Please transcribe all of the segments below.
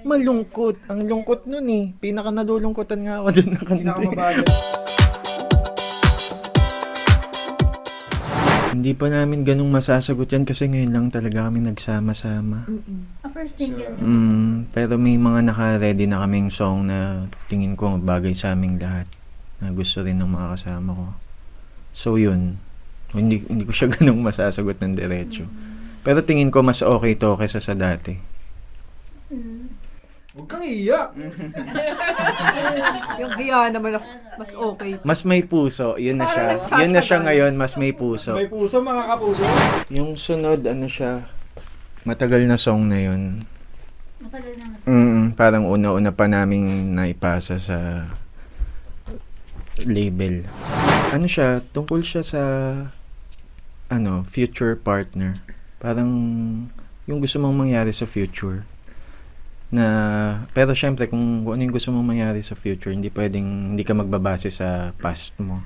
Malungkot. Ang lungkot nun eh. Pinaka nalulungkotan nga ako dun na kanta. Pinakamabagal. Hindi pa namin ganung masasagot yan kasi ngayon lang talaga kami nagsama-sama. First single. Pero may mga naka-ready na kaming song na tingin ko bagay sa aming lahat na gusto rin ng mga kasama ko. So yun, hindi ko siya ganung masasagot ng diretso. Pero tingin ko mas okay to kaysa sa dati. Huwag kang iiyak. Yung hiya naman ako, mas okay. Mas may puso, yun na siya. Yun na siya ngayon, mas may puso. May puso, mga kapuso. Yung sunod, ano siya, matagal na song na yun. Matagal na mas. Parang una-una pa naming naipasa sa label. Ano siya, tungkol siya sa future partner. Parang yung gusto mong mangyari sa future. Pero syempre kung ano yung gusto mong mangyari sa future, hindi ka magbabase sa past mo.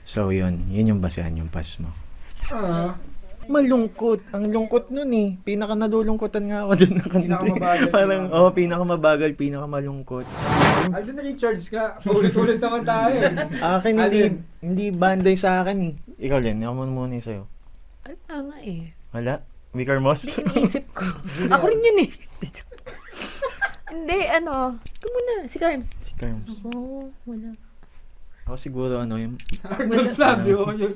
So yun yung basehan yung past mo. Malungkot. Ang lungkot nun eh. Pinaka nalulungkotan nga ako dun na kanta. Pinakamabagal. Parang, pinakamabagal, pinakamalungkot. Alden Richards ka. Paulit-ulit naman tayo eh. Akin, Alin? hindi banday sa akin eh. Ikaw din, ako muna yung sa'yo. Wala nga eh. Wala? Vicar Moss? Hindi, iniisip ko. Ako rin yun eh. Hindi, ito muna, si Carms. Si Carms. Oo, wala. Ako siguro yung... Arnold Flavio. Yun.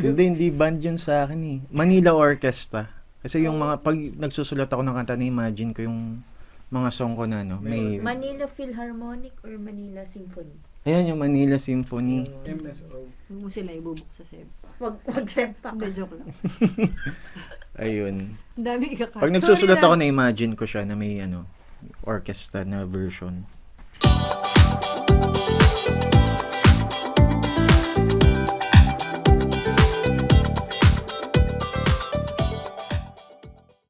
Hindi band yun sa akin eh. Manila Orchestra. Kasi yung mga, pag nagsusulat ako ng kanta, na-imagine ko yung mga song ko na may... Manila Philharmonic or Manila Symphony? Ayan yung Manila Symphony. MSO. Huwag mo sila ibubuk sa seb. Wag sempak. Hindi, joke lang. Ayun. Ang dami ikakart. Pag nagsusulat ako, na-imagine ko siya na may orchestra na version.